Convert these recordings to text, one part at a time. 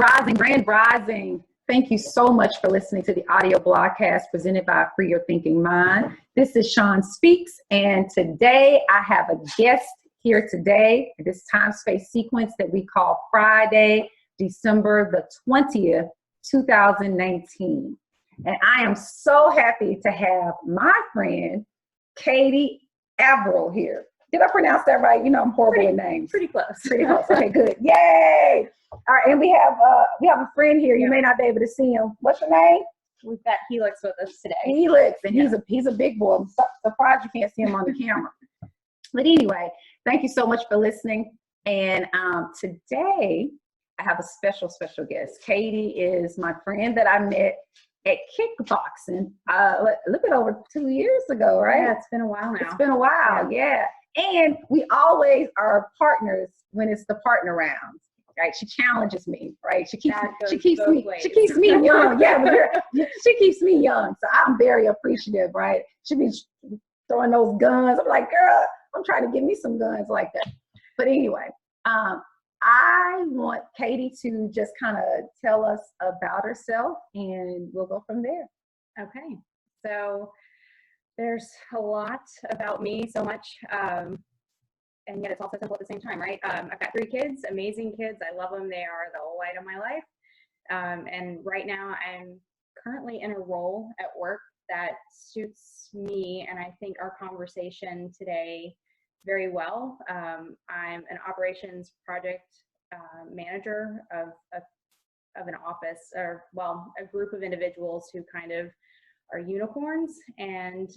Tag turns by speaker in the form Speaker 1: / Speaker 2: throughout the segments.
Speaker 1: Rising, Grand Rising. Thank you so much for listening to the audio broadcast presented by Free Your Thinking Mind. This is Sean Speaks, and today I have a guest here today at this time-space sequence that we call Friday, December the 20th, 2019. And I am so happy to have my friend, Katie Averill here. Did I pronounce that right? You know, I'm horrible with names.
Speaker 2: Pretty close.
Speaker 1: Pretty close. Okay, good. Yay! All right, and we have a friend here. You may not be able to see him. What's your name?
Speaker 2: We've got Helix with us today.
Speaker 1: Helix, and he's a big boy. I'm surprised you can't see him on the camera. But anyway, thank you so much for listening. And today I have a special guest. Katie is my friend that I met at kickboxing a little bit over 2 years ago, right?
Speaker 2: Yeah, it's been a while now.
Speaker 1: It's been a while, yeah. And we always are partners when it's the partner rounds, right? She challenges me, right? She keeps me young. Yeah, she keeps me young. So I'm very appreciative, right? She be throwing those guns. I'm like, girl, I'm trying to give me some guns like that. But anyway, I want Katie to just kind of tell us about herself, and we'll go from there.
Speaker 2: Okay. So there's a lot about me, so much, and yet it's also simple at the same time, right? I've got 3 kids, amazing kids. I love them. They are the light of my life. And right now I'm currently in a role at work that suits me, and I think our conversation today very well. I'm an operations project manager of an office, or well, a group of individuals who kind of are unicorns, and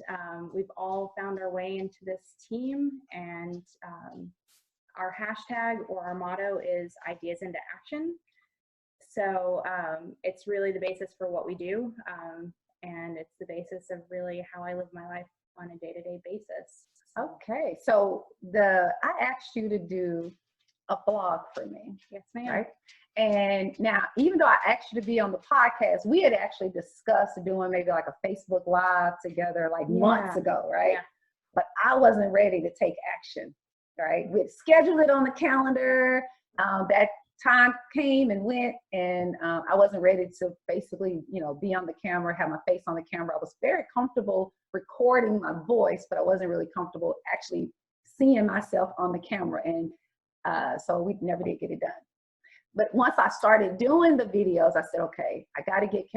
Speaker 2: we've all found our way into this team, and our hashtag or our motto is ideas into action. So it's really the basis for what we do, and it's the basis of really how I live my life on a day-to-day basis.
Speaker 1: Okay, so I asked you to do a blog for me.
Speaker 2: Yes, ma'am.
Speaker 1: Right? And now, even though I asked you to be on the podcast, we had actually discussed doing maybe like a Facebook Live together like months ago, right? Yeah. But I wasn't ready to take action, right? We'd scheduled it on the calendar. That time came and went, and I wasn't ready to basically, be on the camera, have my face on the camera. I was very comfortable recording my voice, but I wasn't really comfortable actually seeing myself on the camera. And so we never did get it done. But once I started doing the videos, I said, okay, I got to get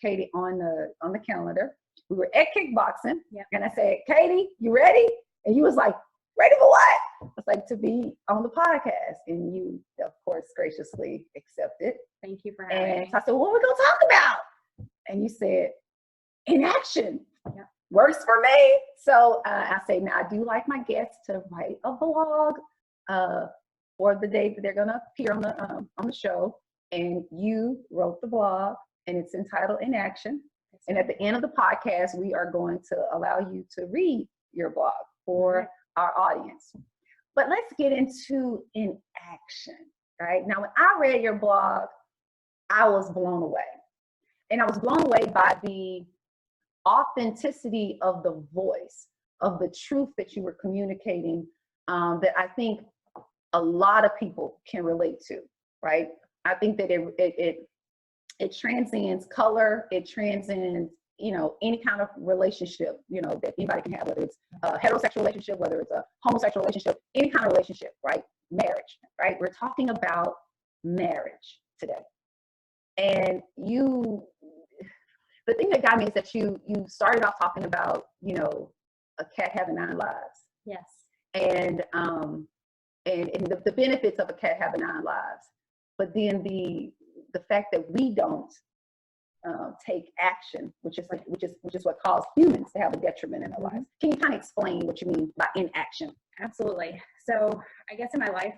Speaker 1: Katie on the calendar. We were at kickboxing, and I said, Katie, you ready? And you was like, ready for what? I was like, to be on the podcast. And you, of course, graciously accepted.
Speaker 2: Thank you for having me.
Speaker 1: So I said, what are we going to talk about? And you said, inaction.
Speaker 2: Yeah.
Speaker 1: Works for me. So I say, now I do like my guests to write a blog for the day that they're going to appear on the show. And you wrote the blog, and it's entitled Inaction. And at the end of the podcast, we are going to allow you to read your blog for our audience. But let's get into inaction, right? Now, when I read your blog, I was blown away. And I was blown away by the authenticity of the voice, of the truth that you were communicating, that I think a lot of people can relate to, right? I think that it transcends color, it transcends, any kind of relationship, that anybody can have, whether it's a heterosexual relationship, whether it's a homosexual relationship, any kind of relationship, right? Marriage, right? We're talking about marriage today. And the thing that got me is that you started off talking about, a cat having 9 lives.
Speaker 2: Yes.
Speaker 1: And the benefits of a cat having 9 lives. But then the fact that we don't take action, which is what caused humans to have a detriment in their lives. Can you kind of explain what you mean by inaction?
Speaker 2: Absolutely. So I guess in my life,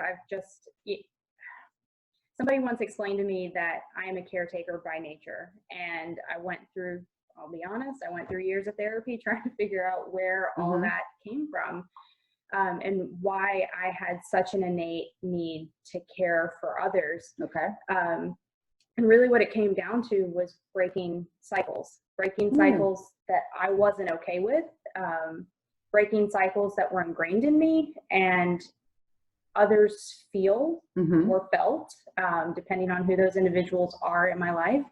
Speaker 2: somebody once explained to me that I am a caretaker by nature, and I'll be honest, I went through years of therapy trying to figure out where all that came from, and why I had such an innate need to care for others.
Speaker 1: Okay.
Speaker 2: And really what it came down to was breaking cycles that I wasn't okay with, breaking cycles that were ingrained in me. And others feel
Speaker 1: Mm-hmm.
Speaker 2: or felt, depending on who those individuals are in my life,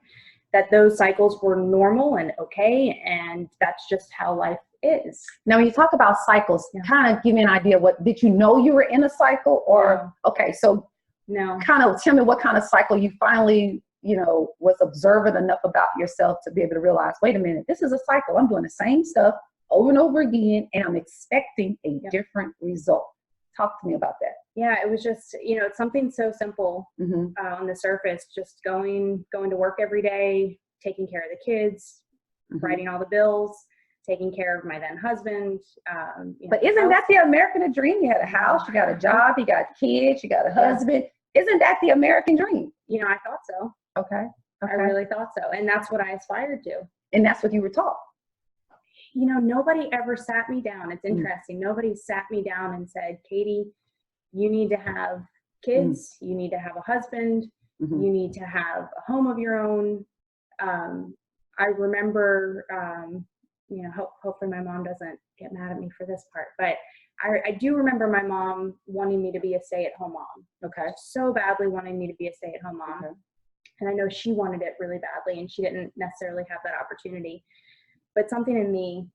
Speaker 2: that those cycles were normal and okay, and that's just how life is.
Speaker 1: Now, when you talk about cycles, kind of give me an idea. What did you know you were in a cycle, or okay? So,
Speaker 2: no,
Speaker 1: kind of tell me what kind of cycle you finally, was observant enough about yourself to be able to realize, wait a minute, this is a cycle. I'm doing the same stuff over and over again, and I'm expecting a different result. Talk to me about that.
Speaker 2: Yeah, it was just, it's something so simple on the surface, just going to work every day, taking care of the kids, writing all the bills, taking care of my then husband.
Speaker 1: But isn't that the American dream? You had a house, you got a job, you got kids, you got a husband. Isn't that the American dream?
Speaker 2: I thought so.
Speaker 1: Okay.
Speaker 2: I really thought so. And that's what I aspired to.
Speaker 1: And that's what you were taught.
Speaker 2: Nobody ever sat me down. It's interesting. Nobody sat me down and said, Katie, you need to have kids. You need to have a husband. You need to have a home of your own. I remember, hopefully my mom doesn't get mad at me for this part, but I do remember my mom wanting me to be a stay-at-home mom.
Speaker 1: Okay.
Speaker 2: So badly wanting me to be a stay-at-home mom. Okay. And I know she wanted it really badly, and she didn't necessarily have that opportunity. But something in me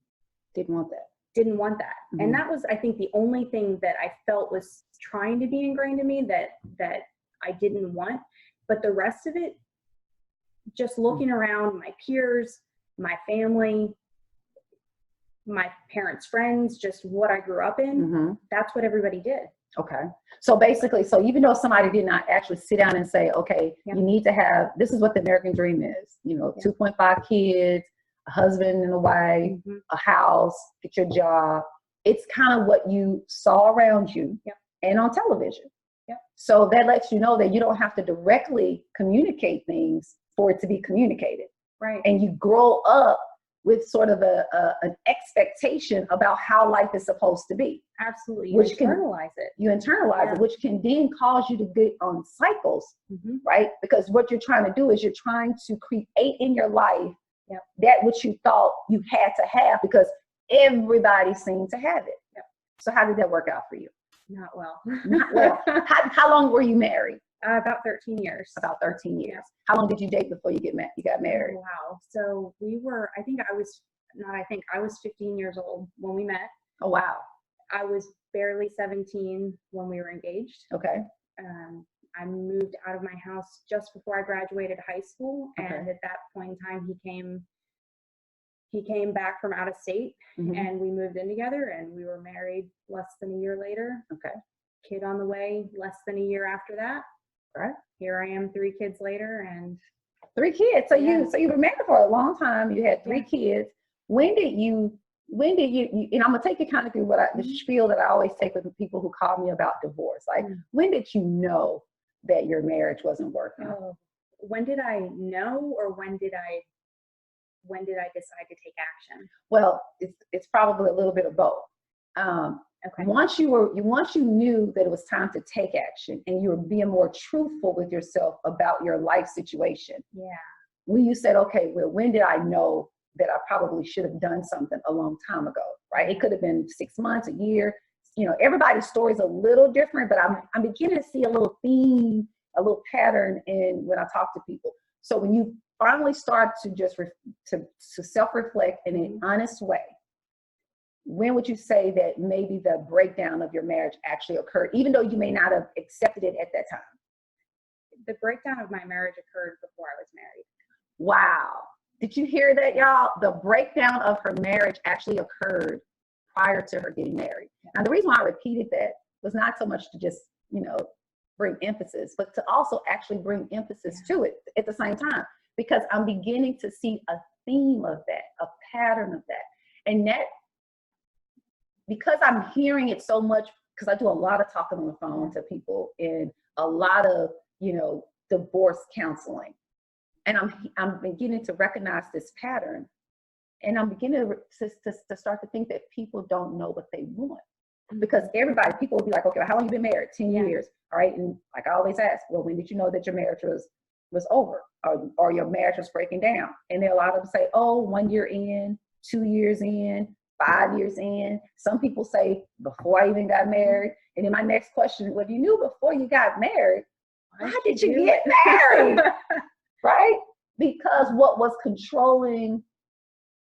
Speaker 1: didn't want that.
Speaker 2: And that was, I think, the only thing that I felt was trying to be ingrained in me that I didn't want. But the rest of it, just looking around my peers, my family, my parents' friends, just what I grew up in, that's what everybody did.
Speaker 1: Okay. So basically, even though somebody did not actually sit down and say, okay, you need to have, this is what the American dream is, 2.5 kids, a husband and a wife, a house, get your job. It's kind of what you saw around you and on television. So that lets you know that you don't have to directly communicate things for it to be communicated.
Speaker 2: Right.
Speaker 1: And you grow up with sort of an expectation about how life is supposed to be.
Speaker 2: Absolutely. You internalize it,
Speaker 1: which can then cause you to get on cycles, right? Because what you're trying to do is you're trying to create in your life that which you thought you had to have because everybody seemed to have it. So how did that work out for you?
Speaker 2: Not well.
Speaker 1: Not well. How long were you married?
Speaker 2: About 13 years.
Speaker 1: About 13 years. How long did you date before you got married?
Speaker 2: Wow. So I was 15 years old when we met.
Speaker 1: Oh, wow.
Speaker 2: I was barely 17 when we were engaged.
Speaker 1: Okay.
Speaker 2: I moved out of my house just before I graduated high school. And at that point in time, he came back from out of state and we moved in together and we were married less than a year later.
Speaker 1: Okay. Kid
Speaker 2: on the way less than a year after that.
Speaker 1: Right.
Speaker 2: Here I am 3 kids later and
Speaker 1: 3 kids. So you were married for a long time. You had 3 kids. When did you, and I'm going to take you kind of through the spiel that I always take with the people who call me about divorce. Like, when did you know that your marriage wasn't working?
Speaker 2: When did I know, or when did I decide to take action?
Speaker 1: Well, it's probably a little bit of both.
Speaker 2: Okay.
Speaker 1: Once you knew that it was time to take action and you were being more truthful with yourself about your life situation.
Speaker 2: Yeah.
Speaker 1: When you said, okay, well, when did I know that I probably should have done something a long time ago, right? It could have been 6 months, a year. Everybody's story is a little different, but I'm beginning to see a little theme, a little pattern in when I talk to people. So when you finally start to just to self-reflect in an honest way, when would you say that maybe the breakdown of your marriage actually occurred, even though you may not have accepted it at that time?
Speaker 2: The breakdown of my marriage occurred before I was married.
Speaker 1: Wow. Did you hear that, y'all? The breakdown of her marriage actually occurred prior to her getting married. And the reason why I repeated that was not so much to just, bring emphasis, but to also actually bring emphasis to it at the same time, because I'm beginning to see a theme of that, a pattern of that. And that, because I'm hearing it so much, because I do a lot of talking on the phone to people and a lot of, divorce counseling. And I'm beginning to recognize this pattern. And I'm beginning to start to think that people don't know what they want. Because people will be like, okay, well, how long have you been married? 10 years. All right. And like I always ask, well, when did you know that your marriage was over or your marriage was breaking down? And then a lot of them say, oh, 1 year in, 2 years in, 5 years in. Some people say before I even got married. And then my next question, well, if you knew before you got married, why did you
Speaker 2: do
Speaker 1: get married? Right? Because what was controlling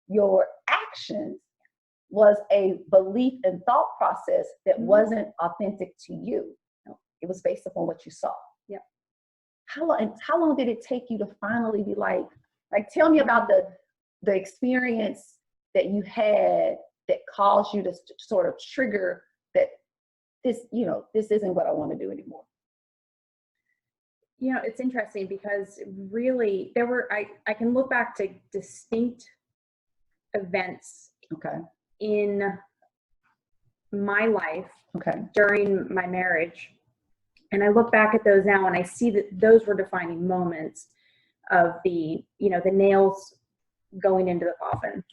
Speaker 1: your actions was a belief and thought process that wasn't authentic to you. It was based upon what you saw.
Speaker 2: Yep.
Speaker 1: How long did it take you to finally be like tell me about the experience that you had that caused you to sort of trigger that this isn't what I want to do anymore.
Speaker 2: It's interesting because really I can look back to distinct events in my life during my marriage. And I look back at those now and I see that those were defining moments of the nails going into the coffin.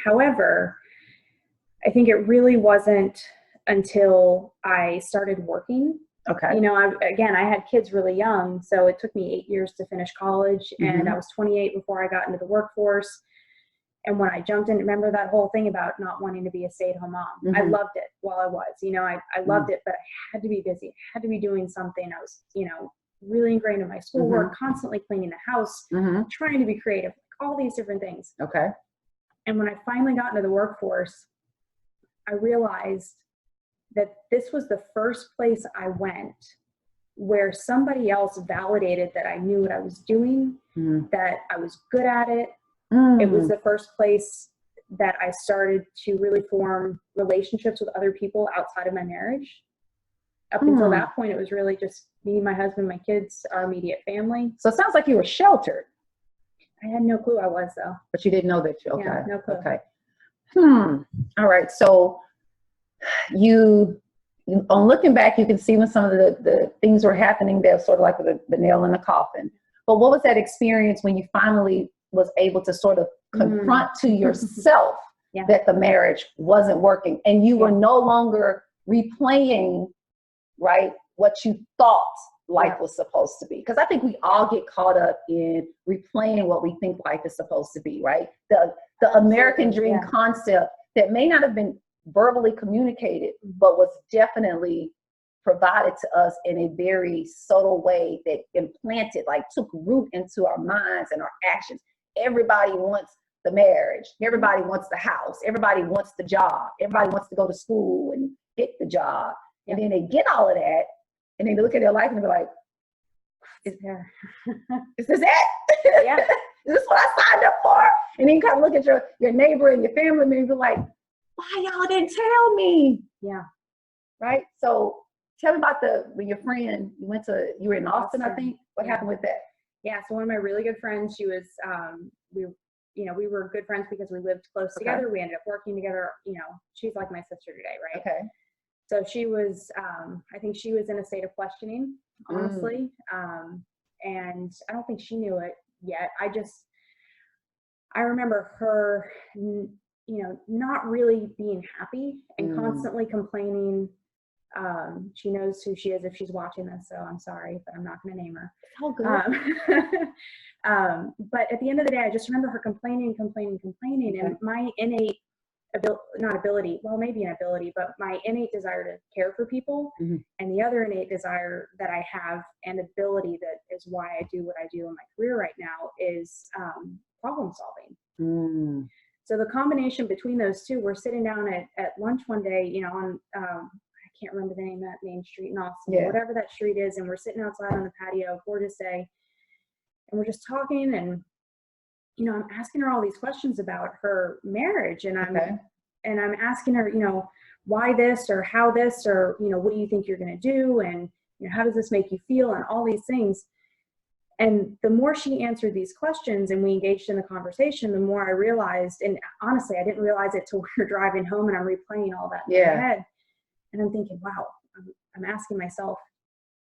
Speaker 2: However, I think it really wasn't until I started working. I had kids really young, so it took me 8 years to finish college, and I was 28 before I got into the workforce. And when I jumped in, remember that whole thing about not wanting to be a stay-at-home mom. I loved it while I was, I loved it, but I had to be busy. I had to be doing something. I was, really ingrained in my schoolwork, constantly cleaning the house, trying to be creative, all these different things. And when I finally got into the workforce, I realized that this was the first place I went where somebody else validated that I knew what I was doing, that I was good at it. It was the first place that I started to really form relationships with other people outside of my marriage. Up until that point, it was really just me, my husband, my kids, our immediate family.
Speaker 1: So it sounds like you were sheltered.
Speaker 2: I had no clue I was, though.
Speaker 1: But you didn't know that you,
Speaker 2: Yeah, no clue.
Speaker 1: All right. So on looking back, you can see when some of the things were happening, they're sort of like the nail in the coffin. But what was that experience when you finally was able to sort of confront to yourself that the marriage wasn't working and you were no longer replaying, what you thought life was supposed to be? Because I think we all get caught up in replaying what we think life is supposed to be, right? The American dream concept that may not have been verbally communicated, but was definitely provided to us in a very subtle way that implanted, took root into our minds and our actions. Everybody wants the marriage. Everybody wants the house. Everybody wants the job. Everybody wants to go to school and get the job. And then they get all of that, and then they look at their life and they're like, is this it?
Speaker 2: Yeah.
Speaker 1: Is this what I signed up for? And then you kind of look at your neighbor and your family member and be like, why y'all didn't tell me?
Speaker 2: Yeah.
Speaker 1: Right? So tell me about when your friend, you were in Austin, I think. What happened with that?
Speaker 2: Yeah. So one of my really good friends, she was, we were good friends because we lived close together. We ended up working together. She's like my sister today, right?
Speaker 1: Okay.
Speaker 2: So she was, I think she was in a state of questioning, honestly. And I don't think she knew it yet. I remember her, not really being happy and constantly complaining. She knows who she is if she's watching this, so I'm sorry, but I'm not going to name her.
Speaker 1: Oh, good.
Speaker 2: But at the end of the day, I just remember her complaining, and my innate maybe an ability, but my innate desire to care for people, and the other innate desire that I have and ability that is why I do what I do in my career right now is problem solving. So the combination between those two, we're sitting down at lunch one day, on I can't remember the name of that main street in Austin, whatever that street is, and we're sitting outside on the patio, gorgeous day, and we're just talking, and I'm asking her all these questions about her marriage, and I'm asking her, why this or how this, or what do you think you're going to do, and how does this make you feel, and all these things. And the more she answered these questions and we engaged in the conversation, the more I realized, and honestly, I didn't realize it till we were driving home and I'm replaying all that in my head. And I'm thinking, wow, I'm asking myself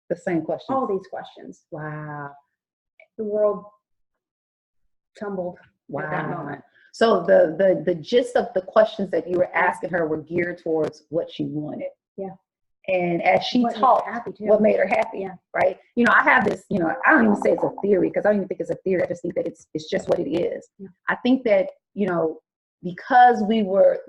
Speaker 1: the same question.
Speaker 2: All these questions.
Speaker 1: Wow.
Speaker 2: The world tumbled at that moment.
Speaker 1: So the gist of the questions that you were asking her were geared towards what she wanted.
Speaker 2: Yeah.
Speaker 1: And as she talked, what made her happy, right? I have this, I don't even say it's a theory because I don't even think it's a theory. I just think that it's just what it is. Yeah. I think that, because we were,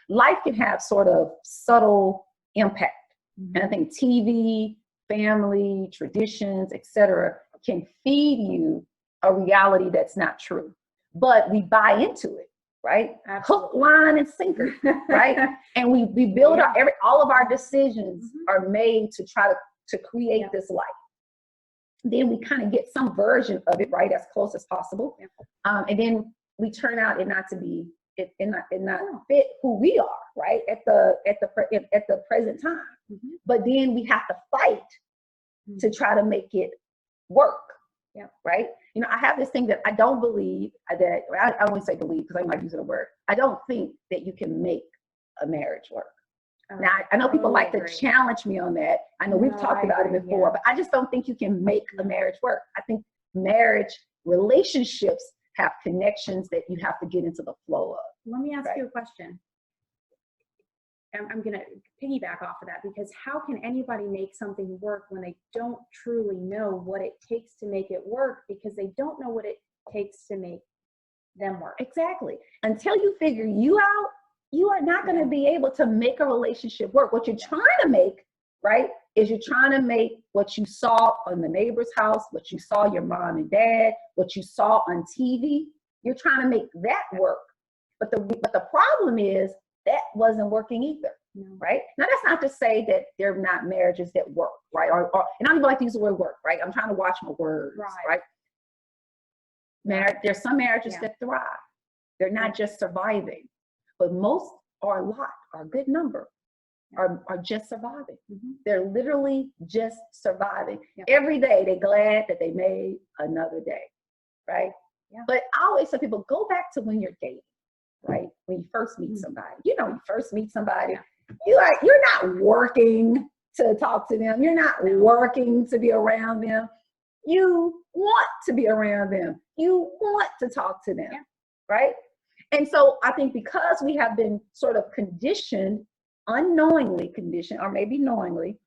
Speaker 1: life can have sort of subtle impact.
Speaker 2: Mm-hmm.
Speaker 1: And I think TV, family, traditions, etc., can feed you a reality that's not true. But we buy into it, right?
Speaker 2: Absolutely.
Speaker 1: Hook, line, and sinker, right? And we build all of our decisions
Speaker 2: Mm-hmm.
Speaker 1: are made to try to create
Speaker 2: Yeah.
Speaker 1: this life. Then we kind of get some version of it, right, as close as possible.
Speaker 2: Yeah.
Speaker 1: And then we turn out it not to be it not fit who we are, right, at the present time.
Speaker 2: Mm-hmm.
Speaker 1: But then we have to fight to try to make it work.
Speaker 2: Yeah.
Speaker 1: Right. You know, I have this thing that I don't believe that I won't say believe because I might use it a word. I don't think that you can make a marriage work. Now, I know people like to challenge me on that. I know we've talked about it before, but I just don't think you can make a marriage work. I think marriage relationships have connections that you have to get into the flow of.
Speaker 2: Let me ask you a question. I'm going to piggyback off of that, because how can anybody make something work when they don't truly know what it takes to make it work, because they don't know what it takes to make them work?
Speaker 1: Exactly. Until you figure you out, you are not going to be able to make a relationship work. What you're trying to make, right, is you're trying to make what you saw on the neighbor's house, what you saw your mom and dad, what you saw on TV. You're trying to make that work. But the problem is that wasn't working either, right? Now, that's not to say that there are not marriages that work, right? Or and I don't even like to use the word work, right? I'm trying to watch my words, right? There's some marriages that thrive. They're not just surviving, but most or a lot, or a good number, are just surviving.
Speaker 2: Mm-hmm.
Speaker 1: They're literally just surviving. Every day they're glad that they made another day, right? But I always tell people, go back to when you're dating, right? When you first meet somebody. You know, you first meet somebody, you're not working to talk to them. You're not working to be around them. You want to be around them. You want to talk to them, right? And so I think because we have been sort of conditioned, unknowingly conditioned, or maybe knowingly,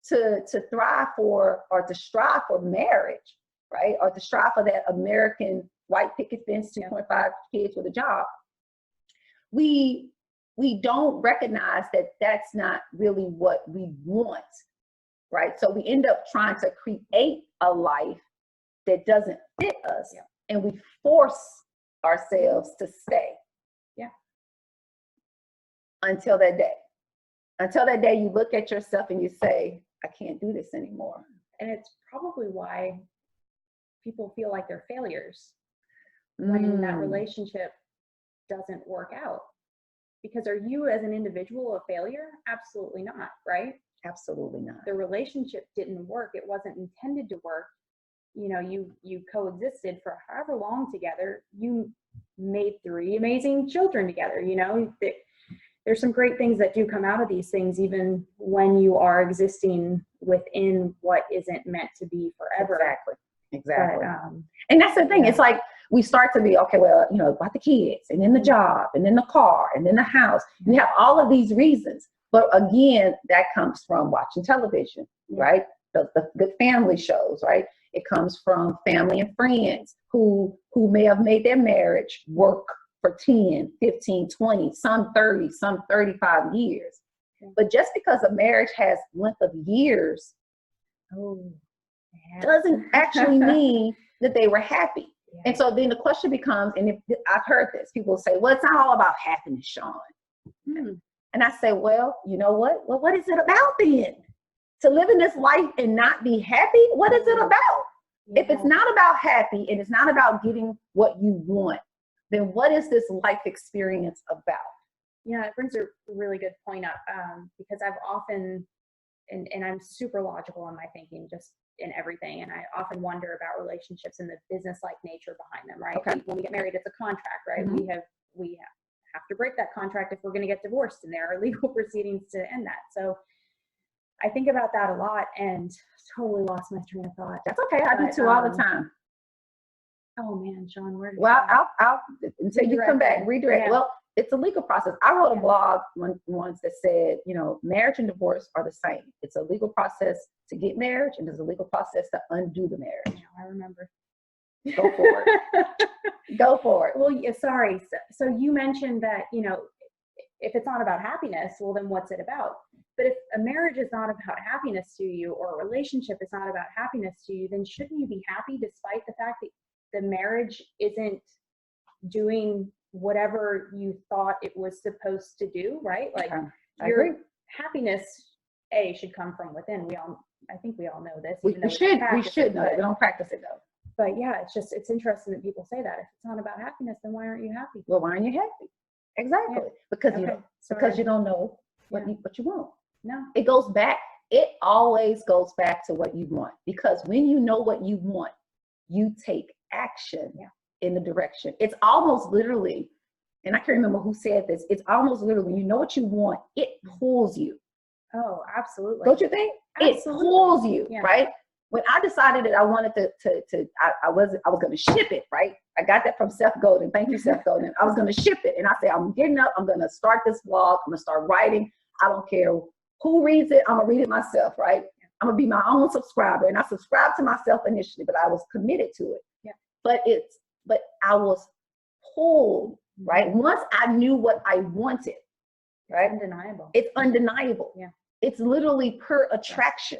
Speaker 1: to thrive for or to strive for marriage, right? Or to strive for that American white picket fence, 2.5 kids with a job, we don't recognize that that's not really what we want, right? So we end up trying to create a life that doesn't fit us, and we force ourselves to stay. Until that day you look at yourself and you say, I can't do this anymore.
Speaker 2: And it's probably why people feel like they're failures when that relationship doesn't work out. Because are you as an individual a failure? Absolutely not, right?
Speaker 1: Absolutely not.
Speaker 2: The relationship didn't work. It wasn't intended to work. You know, you coexisted for however long together. You made 3 amazing children together. You know, there's some great things that do come out of these things, even when you are existing within what isn't meant to be forever.
Speaker 1: Exactly.
Speaker 2: But,
Speaker 1: and that's the thing. It's like we start to be, okay, well, you know, about the kids, and then the job, and then the car, and then the house. We have all of these reasons. But again, that comes from watching television, right? The good family shows, right? It comes from family and friends who may have made their marriage work for 10, 15, 20, some 30, some 35 years. But just because a marriage has length of years doesn't actually mean that they were happy. And so then the question becomes, and I've heard this, people say, well, it's not all about happiness, Sean. And I say, well, you know what? Well, what is it about then? To live in this life and not be happy? What is it about? If it's not about happy and it's not about getting what you want, then what is this life experience about?
Speaker 2: Yeah, it brings a really good point up, because I've often, and I'm super logical in my thinking, just in everything, and I often wonder about relationships and the business-like nature behind them, right?
Speaker 1: Okay.
Speaker 2: When we get married, it's a contract, right?
Speaker 1: Mm-hmm.
Speaker 2: We have to break that contract if we're going to get divorced, and there are legal proceedings to end that. So I think about that a lot, and totally lost my train of thought.
Speaker 1: That's okay. I do too all the time.
Speaker 2: Oh man, Sean, where did
Speaker 1: I'll until you come back, redirect. Well, it's a legal process. I wrote a blog once that said, you know, marriage and divorce are the same. It's a legal process to get marriage, and there's a legal process to undo the marriage.
Speaker 2: Yeah, I remember.
Speaker 1: Go for it. Go for it.
Speaker 2: Well, sorry. So you mentioned that, you know, if it's not about happiness, well, then what's it about? But if a marriage is not about happiness to you, or a relationship is not about happiness to you, then shouldn't you be happy despite the fact that the marriage isn't doing whatever you thought it was supposed to do, right? Like your happiness, should come from within. I think we all know this.
Speaker 1: We should know it. We don't practice it though.
Speaker 2: But yeah, it's interesting that people say that. If it's not about happiness, then why aren't you happy?
Speaker 1: Well, why aren't you happy? Exactly.
Speaker 2: Yeah.
Speaker 1: Because you don't know what you want.
Speaker 2: No.
Speaker 1: It always goes back to what you want. Because when you know what you want, you take action in the direction. It's almost literally, and I can't remember who said this, it's almost literally when you know what you want, it pulls you.
Speaker 2: Oh, absolutely.
Speaker 1: Don't you think? Absolutely. It pulls you, right? When I decided that I wanted I was going to ship it, right? I got that from Seth Godin. Thank you, Seth Godin. I was going to ship it. And I said, I'm getting up. I'm going to start this blog. I'm going to start writing. I don't care who reads it. I'm going to read it myself, right? I'm going to be my own subscriber. And I subscribed to myself initially, but I was committed to it.
Speaker 2: Yeah.
Speaker 1: But I was pulled, right? Once I knew what I wanted, right?
Speaker 2: It's undeniable.
Speaker 1: It's undeniable.
Speaker 2: Yeah.
Speaker 1: It's literally per attraction.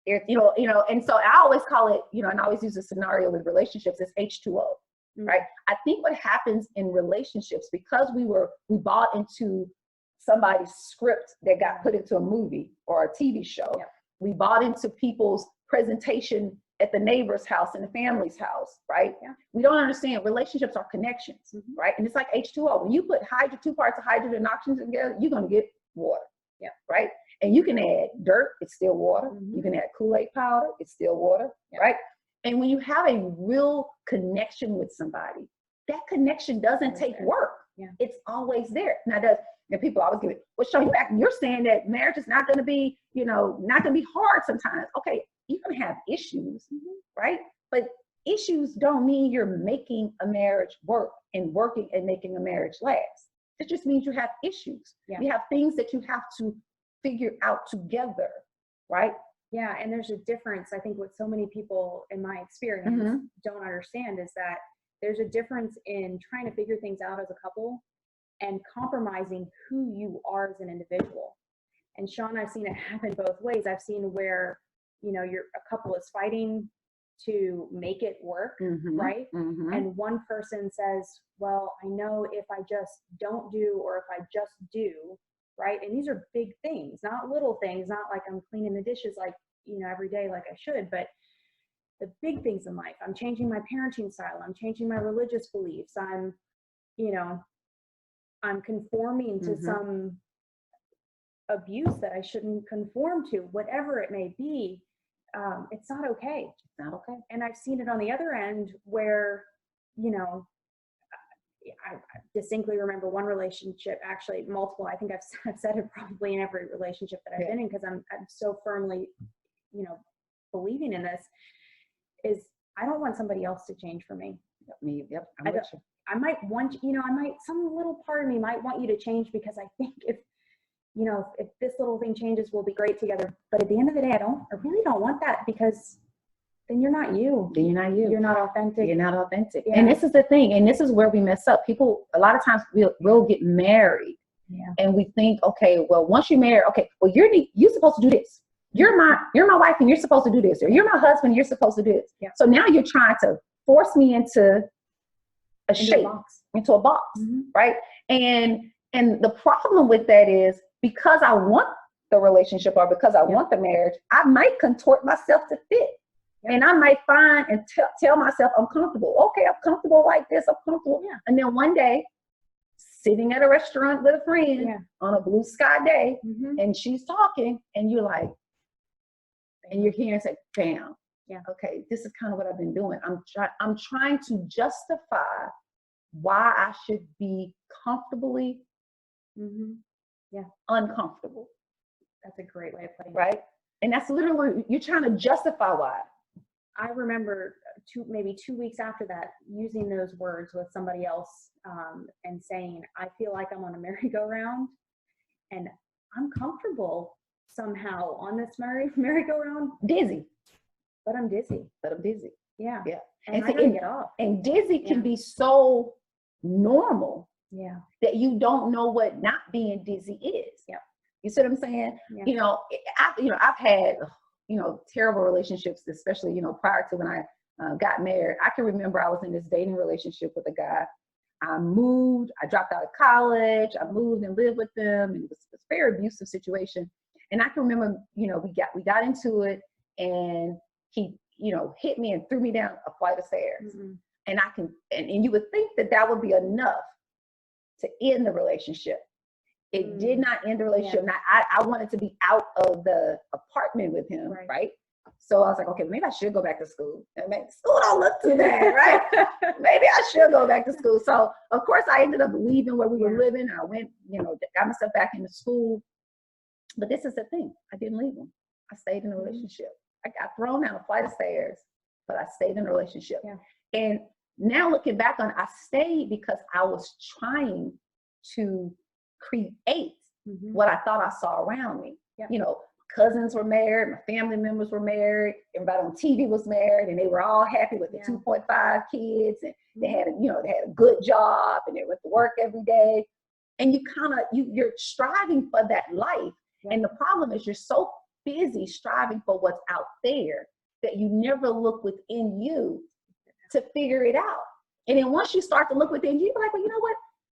Speaker 1: And so I always call it, and I always use a scenario with relationships, it's H2O, right? I think what happens in relationships, because we bought into somebody's script that got put into a movie or a TV show, we bought into people's presentation at the neighbor's house and the family's house, right? Yeah. We don't understand relationships are connections, right? And it's like H2O. When you put 2 parts of hydrogen and oxygen together, you're going to get water, right? And you can add dirt, it's still water. You can add Kool-Aid powder, it's still water, right? And when you have a real connection with somebody, that connection doesn't take work. Yeah. It's always there. Now, people always give it, well, Sean, you're saying that marriage is not going to be, not going to be hard sometimes. Okay, you're going to have issues, right? But issues don't mean you're making a marriage work and working and making a marriage last. It just means you have issues. Yeah. You have things that you have to figure out together, right?
Speaker 2: Yeah, and there's a difference. I think what so many people, in my experience, don't understand is that there's a difference in trying to figure things out as a couple and compromising who you are as an individual. And Sean, I've seen it happen both ways. I've seen where, a couple is fighting to make it work, right? And one person says, well, I know if I just don't do, or if I just do, right? And these are big things, not little things, not like I'm cleaning the dishes like, every day like I should, but the big things in life. I'm changing my parenting style. I'm changing my religious beliefs. I'm conforming to some abuse that I shouldn't conform to, whatever it may be. It's not okay.
Speaker 1: It's not okay.
Speaker 2: And I've seen it on the other end where, I distinctly remember one relationship, actually multiple. I think I've said it probably in every relationship that I've been in, because I'm so firmly, believing in this, is I don't want somebody else to change for me.
Speaker 1: I'm with you.
Speaker 2: I might want, some little part of me might want you to change, because I think if this little thing changes, we'll be great together. But at the end of the day, I really don't want that, because then you're not you.
Speaker 1: Then you're not you.
Speaker 2: You're not authentic.
Speaker 1: You're not authentic. Yeah. And this is the thing. And this is where we mess up. People, a lot of times we'll get married and we think, okay, well, once you're married, okay, well, you're supposed to do this. You're my wife and you're supposed to do this. Or you're my husband and you're supposed to do this. Yeah. So now you're trying to force me into a shape, into a box, right? And the problem with that is, because I want the relationship or because I want the marriage, I might contort myself to fit. And I might find and tell myself I'm comfortable. Okay, I'm comfortable like this. I'm comfortable. Yeah. And then one day, sitting at a restaurant with a friend on a blue sky day, and she's talking, and you're like, and you're hearing say, "Bam, okay, this is kind of what I've been doing. I'm trying to justify why I should be comfortably uncomfortable."
Speaker 2: That's a great way of putting it.
Speaker 1: Right? And that's literally, you're trying to justify why.
Speaker 2: I remember maybe 2 weeks after that, using those words with somebody else and saying, I feel like I'm on a merry-go-round and I'm comfortable somehow on this merry-go-round.
Speaker 1: Dizzy.
Speaker 2: But I'm dizzy.
Speaker 1: Yeah.
Speaker 2: And I gotta get off.
Speaker 1: And dizzy can be so normal
Speaker 2: Yeah.
Speaker 1: that you don't know what not being dizzy is.
Speaker 2: Yeah.
Speaker 1: You see what I'm saying?
Speaker 2: Yeah.
Speaker 1: I've had, terrible relationships, especially, prior to when I got married. I can remember I was in this dating relationship with a guy. I dropped out of college, I moved and lived with them, and it was a very abusive situation. And I can remember, we got into it, and he, hit me and threw me down a flight of stairs.
Speaker 2: Mm-hmm.
Speaker 1: And you would think that would be enough to end the relationship. It did not end the relationship. Yeah. I wanted to be out of the apartment with him, right? So I was like, okay, maybe I should go back to school. School don't look too bad, right? Maybe I should go back to school. So of course I ended up leaving where we were living. I went, got myself back into school. But this is the thing, I didn't leave him. I stayed in a relationship. I got thrown down a flight of stairs, but I stayed in a relationship. Yeah. And now looking back on, I stayed because I was trying to create what I thought I saw around me. Yep. Cousins were married, my family members were married, everybody on TV was married, and they were all happy with the 2.5 kids, and they had a good job, and they went to work every day. And you're striving for that life. Yep. And the problem is you're so busy striving for what's out there that you never look within you to figure it out. And then once you start to look within you, you're like, well, you know what?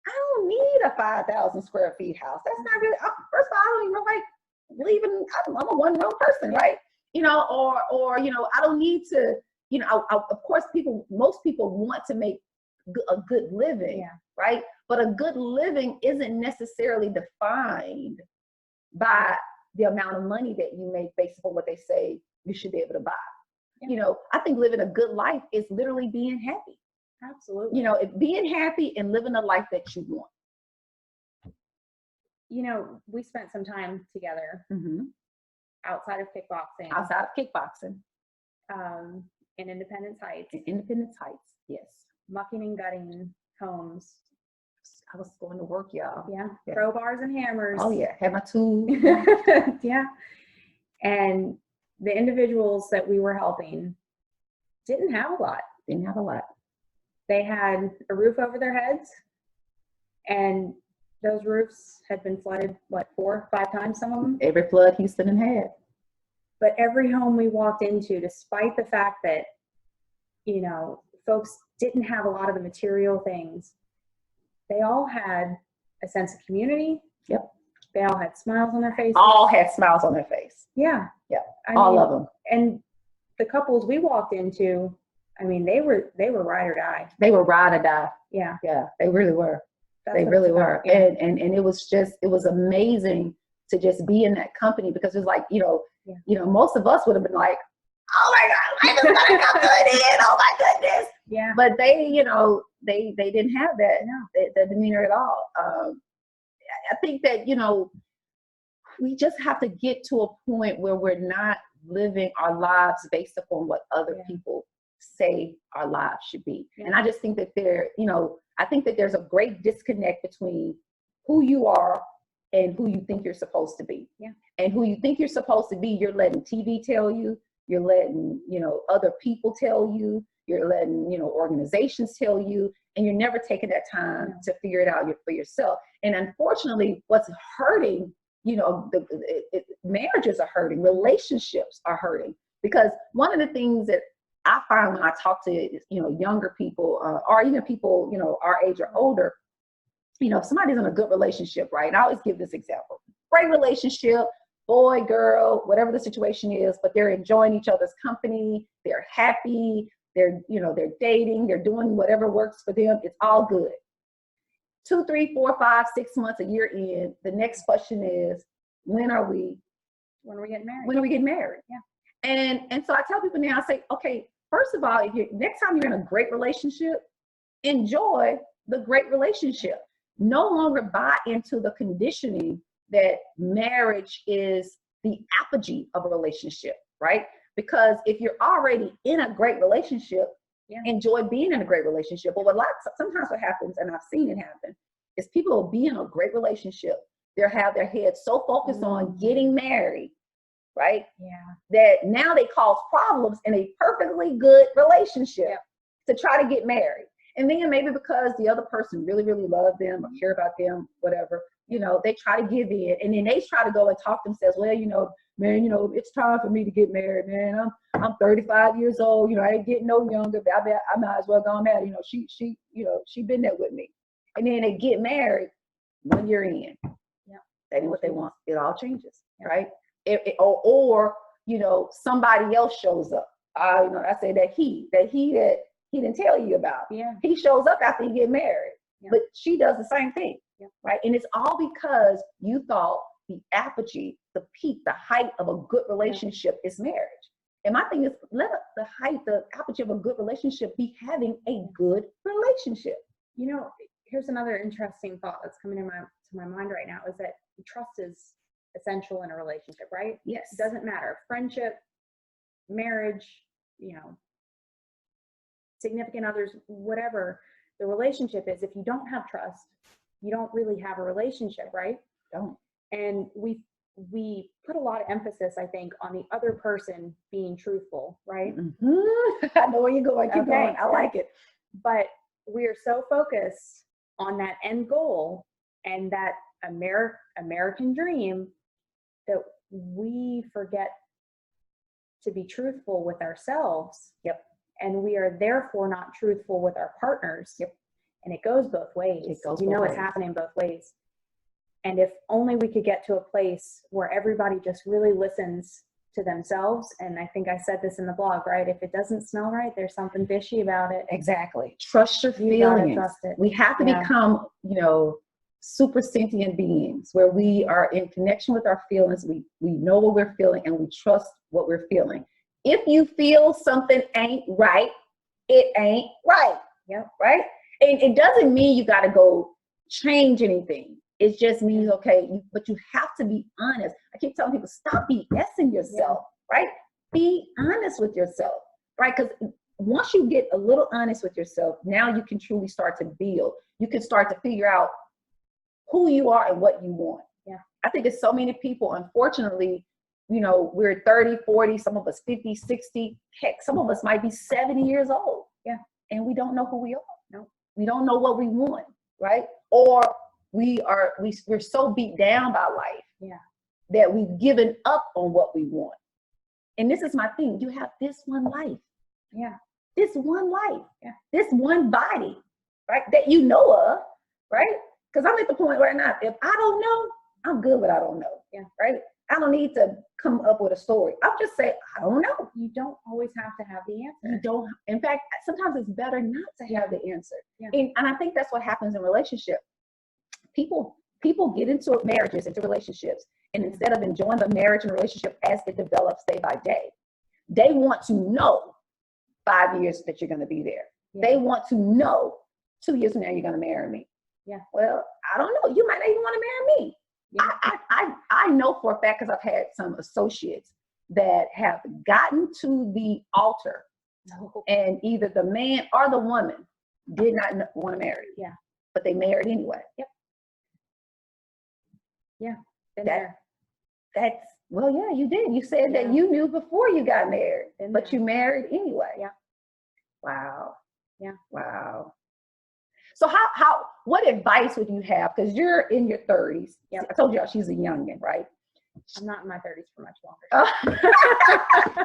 Speaker 1: I don't need a 5,000 square feet house. That's not really, first of all, I don't even like leaving. I'm a one room person, right? Or I don't need to, of course most people want to make a good living, right? But a good living isn't necessarily defined by the amount of money that you make based on what they say you should be able to buy. Yeah. I think living a good life is literally being happy.
Speaker 2: Absolutely.
Speaker 1: Being happy and living a life that you want.
Speaker 2: We spent some time together outside of kickboxing. In Independence Heights.
Speaker 1: Yes.
Speaker 2: Mucking and gutting homes.
Speaker 1: I was going to work, y'all.
Speaker 2: Yeah. Crowbars and hammers.
Speaker 1: Oh yeah, had my tools.
Speaker 2: Yeah. And the individuals that we were helping didn't have a lot. They had a roof over their heads, and those roofs had been flooded, 4 or 5 times, some of them?
Speaker 1: Every flood Houston had.
Speaker 2: But every home we walked into, despite the fact that, folks didn't have a lot of the material things, they all had a sense of community.
Speaker 1: Yep.
Speaker 2: They all had smiles on their faces.
Speaker 1: All had smiles on their face.
Speaker 2: Yeah.
Speaker 1: Yep. All of them.
Speaker 2: And the couples we walked into, they were ride or die.
Speaker 1: They were ride or die.
Speaker 2: Yeah.
Speaker 1: Yeah, they really were. They really were.
Speaker 2: Yeah.
Speaker 1: And it was amazing to just be in that company, because it's like, most of us would have been like, oh my God, life is gonna come to an end. Oh my goodness.
Speaker 2: Yeah.
Speaker 1: But they didn't have that, that demeanor at all. I think that, we just have to get to a point where we're not living our lives based upon what other people say our lives should be. Yeah. And I just think that I think that there's a great disconnect between who you are and who you think you're supposed to be.
Speaker 2: Yeah.
Speaker 1: And who you think you're supposed to be, you're letting TV tell you, you're letting, other people tell you, you're letting, organizations tell you, and you're never taking that time to figure it out for yourself. And unfortunately, what's hurting, marriages are hurting, relationships are hurting, because one of the things that I find when I talk to, younger people, or even people, our age or older, if somebody's in a good relationship, right? And I always give this example: great relationship, boy, girl, whatever the situation is, but they're enjoying each other's company. They're happy. They're dating. They're doing whatever works for them. It's all good. 2, 3, 4, 5, 6 months, a year in, the next question is, when are we
Speaker 2: getting married?
Speaker 1: When are we getting married?
Speaker 2: Yeah.
Speaker 1: And so I tell people now, I say, okay, first of all, next time you're in a great relationship, enjoy the great relationship. No longer buy into the conditioning that marriage is the apogee of a relationship, right? Because if you're already in a great relationship, enjoy being in a great relationship. But sometimes what happens, and I've seen it happen, is people will be in a great relationship. They'll have their heads so focused on getting married, right?
Speaker 2: Yeah.
Speaker 1: That now they cause problems in a perfectly good relationship to try to get married. And then maybe because the other person really, really loved them or care about them, whatever, you know, they try to give in, and then they try to go and talk themselves. Well, you know, man, you know, it's time for me to get married, man. I'm 35 years old. You know, I ain't getting no younger. But I might as well go married. You know, she been there with me. And then they get married 1 year in.
Speaker 2: Yeah,
Speaker 1: That ain't what they want. It all changes,
Speaker 2: yeah.
Speaker 1: right? Or you know, somebody else shows up. You know, I say that he didn't tell you about.
Speaker 2: Yeah.
Speaker 1: He shows up after you get married,
Speaker 2: yeah.
Speaker 1: but she does the same thing,
Speaker 2: yeah.
Speaker 1: right? And it's all because you thought the apogee, the peak, the height of a good relationship is marriage. And my thing is, let the height, the apogee of a good relationship be having a good relationship.
Speaker 2: You know, here's another interesting thought that's coming to my mind right now, is that trust is essential in a relationship, right?
Speaker 1: Yes.
Speaker 2: It doesn't matter. Friendship, marriage, you know, significant others, whatever the relationship is, if you don't have trust, you don't really have a relationship, right?
Speaker 1: Don't.
Speaker 2: And we put a lot of emphasis, I think, on the other person being truthful, right?
Speaker 1: Mm-hmm. I know where you're going. Keep going. I like it.
Speaker 2: But we are so focused on that end goal and that American dream that we forget to be truthful with ourselves.
Speaker 1: Yep.
Speaker 2: And we are therefore not truthful with our partners.
Speaker 1: Yep.
Speaker 2: And it goes both ways.
Speaker 1: It goes
Speaker 2: you know,
Speaker 1: both
Speaker 2: it's
Speaker 1: ways.
Speaker 2: happening both ways. And if only we could get to a place where everybody just really listens to themselves. And I think I said this in the blog, right? If it doesn't smell right, there's something fishy about it.
Speaker 1: Exactly. Trust your
Speaker 2: You gotta
Speaker 1: feelings.
Speaker 2: trust it.
Speaker 1: We have to become, you know, super sentient beings where we are in connection with our feelings. We know what we're feeling and we trust what we're feeling. If you feel something ain't right, it ain't right.
Speaker 2: Yep.
Speaker 1: Right? And it doesn't mean you got to go change anything. It just means, okay, but you have to be honest. I keep telling people, stop BSing yourself, right? Be honest with yourself, right? Because once you get a little honest with yourself, now you can truly start to build. You can start to figure out who you are and what you want.
Speaker 2: Yeah.
Speaker 1: I think it's so many people, unfortunately, you know, we're 30, 40, some of us 50, 60, heck, some of us might be 70 years old.
Speaker 2: Yeah.
Speaker 1: And we don't know who we are.
Speaker 2: No.
Speaker 1: We don't know what we want, right? Or we're so beat down by life that we've given up on what we want. And this is my thing. You have this one life.
Speaker 2: Yeah.
Speaker 1: This one life.
Speaker 2: Yeah.
Speaker 1: This one body, right? That you know of, right? Because I'm at the point right now, if I don't know, I'm good with I don't know.
Speaker 2: Yeah.
Speaker 1: Right? I don't need to come up with a story. I'll just say, I don't know.
Speaker 2: You don't always have to have the answer.
Speaker 1: You don't. In fact, sometimes it's better not to have the answer.
Speaker 2: Yeah.
Speaker 1: And I think that's what happens in relationship. People get into marriages, into relationships, and instead of enjoying the marriage and relationship as it develops day by day, they want to know 5 years that you're going to be there. Yeah. They want to know 2 years from now you're going to marry me.
Speaker 2: Yeah.
Speaker 1: Well, I don't know. You might not even want to marry me. Yeah. I know for a fact, because I've had some associates that have gotten to the altar, and either the man or the woman did not want to marry.
Speaker 2: Yeah.
Speaker 1: But they married anyway.
Speaker 2: Yep. Yeah.
Speaker 1: That's well, yeah, you did. You said that you knew before you got married, but you married anyway.
Speaker 2: Yeah.
Speaker 1: Wow.
Speaker 2: Yeah.
Speaker 1: Wow. So what advice would you have? Because you're in your 30s. Yeah. I told y'all she's a youngin', right?
Speaker 2: I'm not in my 30s for much longer.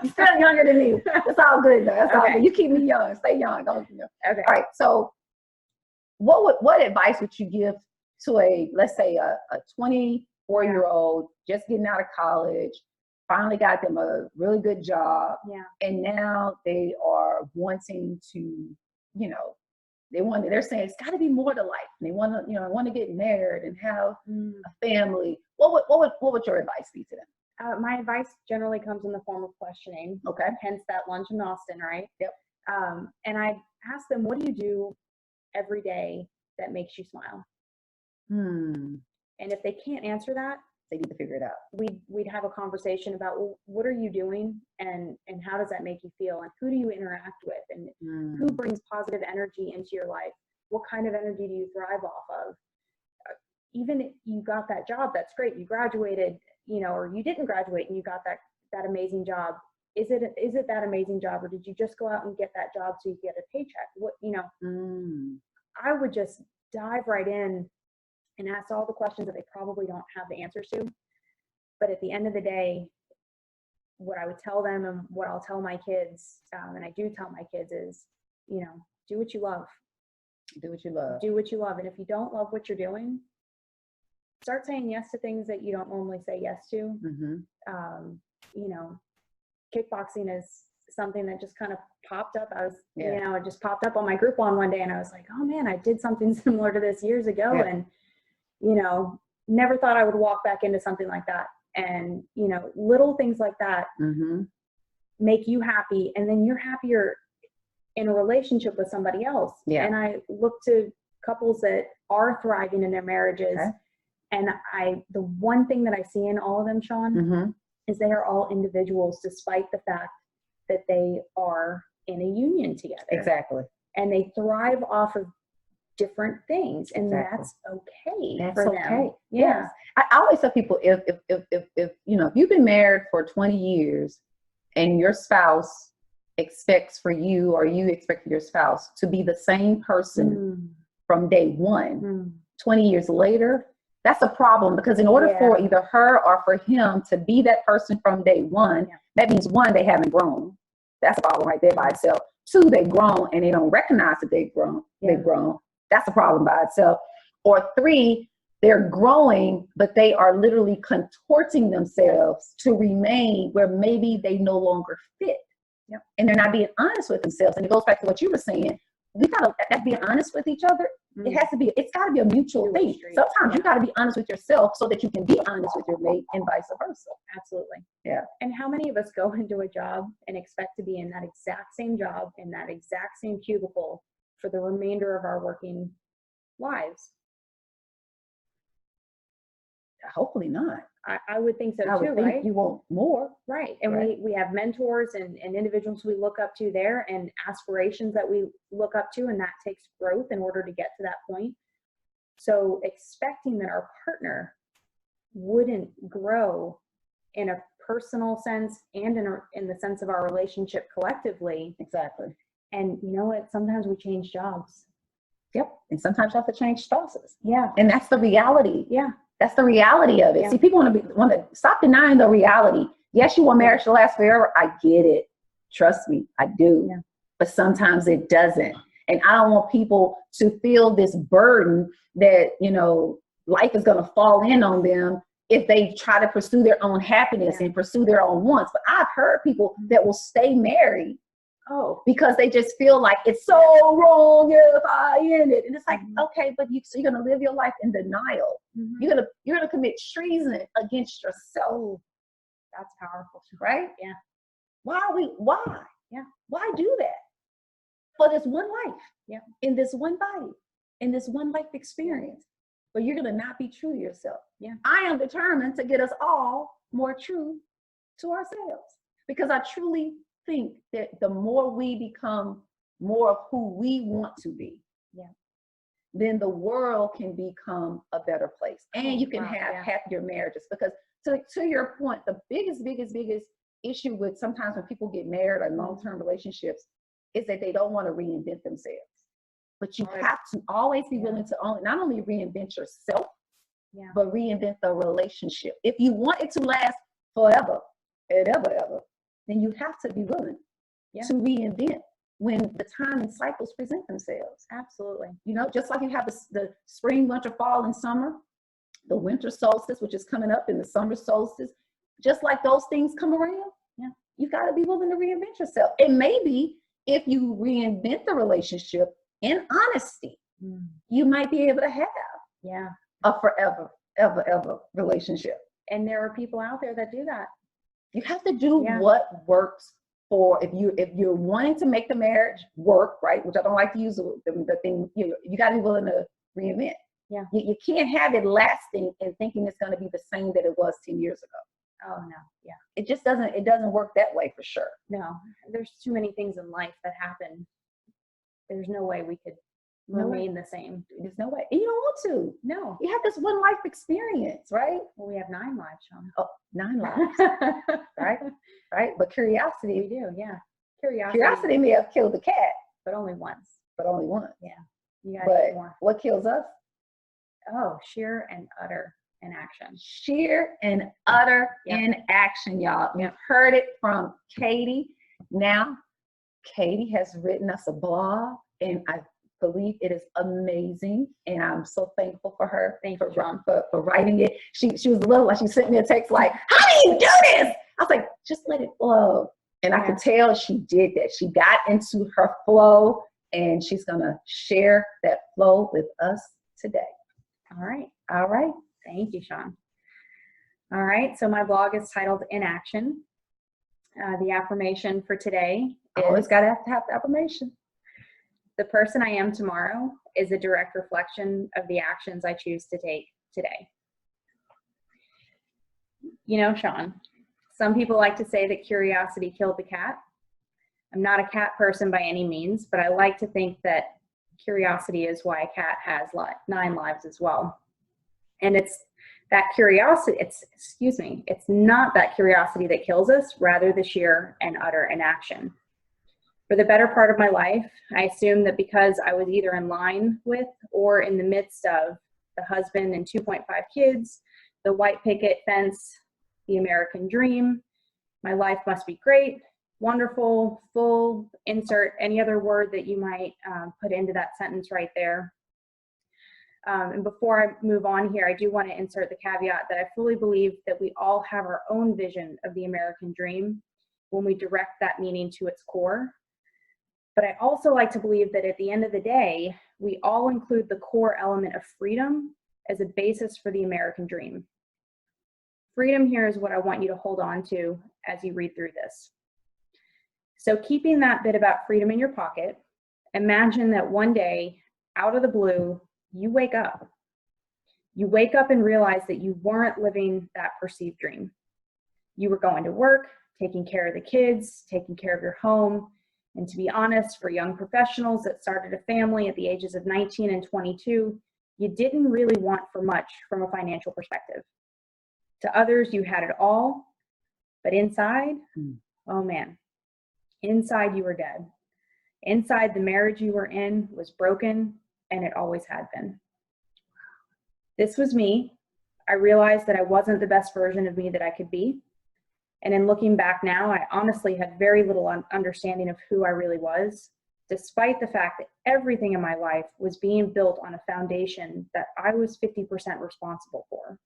Speaker 1: You're still younger than me. That's all good though. That's all good. You keep me young. Stay young. Don't you know?
Speaker 2: Okay.
Speaker 1: All right. So what advice would you give to let's say a 24-year-old just getting out of college, finally got them a really good job, and now they are wanting to, you know, they're saying it's got to be more to life. And they want to get married and have a family. What would your advice be to them?
Speaker 2: My advice generally comes in the form of questioning.
Speaker 1: Okay.
Speaker 2: Hence that lunch in Austin, right?
Speaker 1: Yep.
Speaker 2: And I ask them, what do you do every day that makes you smile? And if they can't answer that,
Speaker 1: they need to figure it out.
Speaker 2: We'd have a conversation about, well, what are you doing and how does that make you feel, and who do you interact with, and who brings positive energy into your life? What kind of energy do you thrive off of? Even if you got that job, that's great. You graduated, or you didn't graduate and you got that amazing job. is it that amazing job, or did you just go out and get that job so you get a paycheck? What, I would just dive right in and ask all the questions that they probably don't have the answers to. But at the end of the day, what I would tell them and what I'll tell my kids, and I do tell my kids, is, do what you love.
Speaker 1: Do what you love.
Speaker 2: Do what you love. And if you don't love what you're doing, start saying yes to things that you don't normally say yes to. Kickboxing is something that just kind of popped up. It just popped up on my Groupon one day, and I was like, oh man, I did something similar to this years ago. And, never thought I would walk back into something like that. And, little things like that make you happy. And then you're happier in a relationship with somebody else.
Speaker 1: Yeah.
Speaker 2: And I look to couples that are thriving in their marriages. Okay. And the one thing that I see in all of them, Sean, is they are all individuals, despite the fact that they are in a union together.
Speaker 1: Exactly.
Speaker 2: And they thrive off of different things, and that's okay for them. Yeah.
Speaker 1: Yes. I always tell people, if you've been married for 20 years and your spouse expects for you, or you expect for your spouse to be the same person from day one, 20 years later, that's a problem, because in order for either her or for him to be that person from day one, that means, one, they haven't grown. That's a problem right there by itself. Two, they've grown and they don't recognize that they've grown. They've grown. That's a problem by itself. Or three, they're growing, but they are literally contorting themselves to remain where maybe they no longer fit. Yep. And they're not being honest with themselves. And it goes back to what you were saying. We gotta be honest with each other. It's gotta be a mutual thing. Sometimes you gotta be honest with yourself so that you can be honest with your mate, and vice versa.
Speaker 2: Absolutely.
Speaker 1: Yeah.
Speaker 2: And how many of us go into a job and expect to be in that exact same job, in that exact same cubicle for the remainder of our working lives?
Speaker 1: Hopefully not.
Speaker 2: I would think so too, right?
Speaker 1: You want more.
Speaker 2: Right. And we have mentors and individuals we look up to there, and aspirations that we look up to, and that takes growth in order to get to that point. So expecting that our partner wouldn't grow in a personal sense and in the sense of our relationship collectively.
Speaker 1: Exactly.
Speaker 2: And you know what? Sometimes we change jobs.
Speaker 1: Yep. And sometimes you have to change spouses.
Speaker 2: Yeah.
Speaker 1: And that's the reality.
Speaker 2: Yeah.
Speaker 1: That's the reality of it.
Speaker 2: Yeah.
Speaker 1: See, people want to stop denying the reality. Yes, you want marriage to last forever. I get it. Trust me, I do. Yeah. But sometimes it doesn't. And I don't want people to feel this burden that, life is going to fall in on them if they try to pursue their own happiness and pursue their own wants. But I've heard people that will stay married because they just feel like it's so wrong if I end it. And it's like, okay, but so you're going to live your life in denial. You're going to commit treason against yourself.
Speaker 2: That's powerful.
Speaker 1: Right?
Speaker 2: Yeah.
Speaker 1: Why?
Speaker 2: Yeah.
Speaker 1: Why do that? For this one life.
Speaker 2: Yeah.
Speaker 1: In this one body. In this one life experience. But you're going to not be true to yourself.
Speaker 2: Yeah.
Speaker 1: I am determined to get us all more true to ourselves. Because I truly think that the more we become more of who we want to be, then the world can become a better place. And you can have happier marriages. Because to your point, the biggest issue with sometimes when people get married or long-term relationships is that they don't want to reinvent themselves. But you have to always be willing to not only reinvent yourself, but reinvent the relationship. If you want it to last forever and ever, then you have to be willing to reinvent when the time and cycles present themselves.
Speaker 2: Absolutely.
Speaker 1: Just like you have the spring, winter, fall, and summer, the winter solstice, which is coming up, and the summer solstice, just like those things come around, you got to be willing to reinvent yourself. And maybe if you reinvent the relationship in honesty, you might be able to have a forever, ever relationship.
Speaker 2: And there are people out there that do that.
Speaker 1: You have to do what works for, if you're wanting to make the marriage work, right? Which I don't like to use the thing, you got to be willing to reinvent.
Speaker 2: Yeah.
Speaker 1: You can't have it lasting and thinking it's going to be the same that it was 10 years ago.
Speaker 2: Oh no. Yeah.
Speaker 1: It just doesn't work that way for sure.
Speaker 2: No, there's too many things in life that happen. There's no way we could
Speaker 1: No way.
Speaker 2: remain the same.
Speaker 1: There's no way. And you don't want to.
Speaker 2: No.
Speaker 1: You have this one life experience, right?
Speaker 2: Well, we have 9 lives, Sean.
Speaker 1: Oh, 9 lives, right? Right? But curiosity,
Speaker 2: We do, yeah.
Speaker 1: curiosity may have killed the cat,
Speaker 2: but only once.
Speaker 1: but only once.
Speaker 2: You gotta
Speaker 1: But
Speaker 2: eat more.
Speaker 1: what kills us?
Speaker 2: Oh, sheer and utter inaction.
Speaker 1: Sheer and utter
Speaker 2: Yep.
Speaker 1: inaction, y'all.
Speaker 2: Yep.
Speaker 1: You've heard it from Katie. Now, Katie has written us a blog, and I believe it is amazing. And I'm so thankful for her for writing it. She was a little like, she sent me a text like, how do you do this? I was like, just let it flow. And I could tell she did that. She got into her flow, and she's going to share that flow with us today.
Speaker 2: All right.
Speaker 1: All right.
Speaker 2: Thank you, Sean. All right. So my blog is titled Inaction. The affirmation for today is,
Speaker 1: Always got to have the affirmation.
Speaker 2: the person I am tomorrow is a direct reflection of the actions I choose to take today. You know, Sean, some people like to say that curiosity killed the cat. I'm not a cat person by any means, but I like to think that curiosity is why a cat has 9 lives as well. And it's that curiosity, it's not that curiosity that kills us, rather the sheer and utter inaction. For the better part of my life, I assumed that because I was either in line with or in the midst of the husband and 2.5 kids, the white picket fence, the American dream, my life must be great, wonderful, full, insert any other word that you might put into that sentence right there. And before I move on here, I do want to insert the caveat that I fully believe that we all have our own vision of the American dream when we direct that meaning to its core. But I also like to believe that at the end of the day, we all include the core element of freedom as a basis for the American dream. Freedom here is what I want you to hold on to as you read through this. So keeping that bit about freedom in your pocket, imagine that one day, out of the blue, you wake up. You wake up and realize that you weren't living that perceived dream. You were going to work, taking care of the kids, taking care of your home. And to be honest, for young professionals that started a family at the ages of 19 and 22, you didn't really want for much from a financial perspective. To others, you had it all, but inside, oh man, inside you were dead. Inside, the marriage you were in was broken, and it always had been. This was me. I realized that I wasn't the best version of me that I could be. And in looking back now, I honestly had very little understanding of who I really was, despite the fact that everything in my life was being built on a foundation that I was 50% responsible for.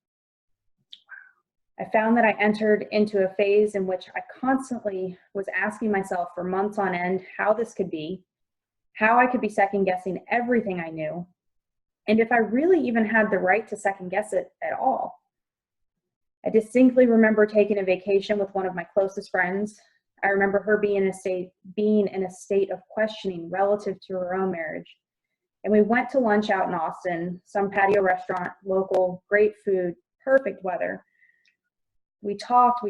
Speaker 2: I found that I entered into a phase in which I constantly was asking myself for months on end how this could be, how I could be second guessing everything I knew, and if I really even had the right to second guess it at all. I distinctly remember taking a vacation with one of my closest friends. I remember her being in a state of questioning relative to her own marriage. And we went to lunch out in Austin, some patio restaurant, local, great food, perfect weather. We talked.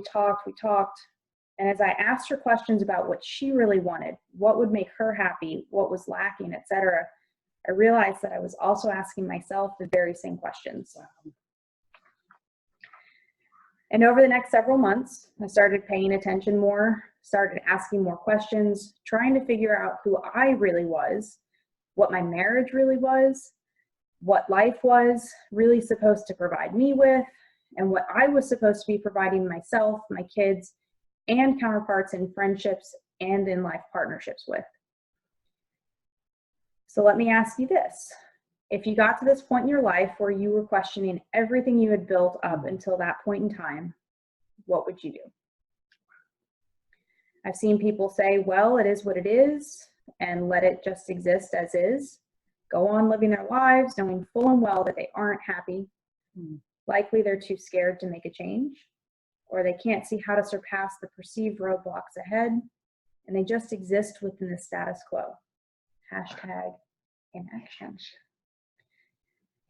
Speaker 2: And as I asked her questions about what she really wanted, what would make her happy, what was lacking, etc., I realized that I was also asking myself the very same questions. And over the next several months, I started paying attention more, started asking more questions, trying to figure out who I really was, what my marriage really was, what life was really supposed to provide me with, and what I was supposed to be providing myself, my kids, and counterparts in friendships and in life partnerships with. So let me ask you this. If you got to this point in your life where you were questioning everything you had built up until that point in time, what would you do? I've seen people say, well, it is what it is, and let it just exist as is. Go on living their lives, knowing full and well that they aren't happy. Likely they're too scared to make a change, or they can't see how to surpass the perceived roadblocks ahead, and they just exist within the status quo. #inaction.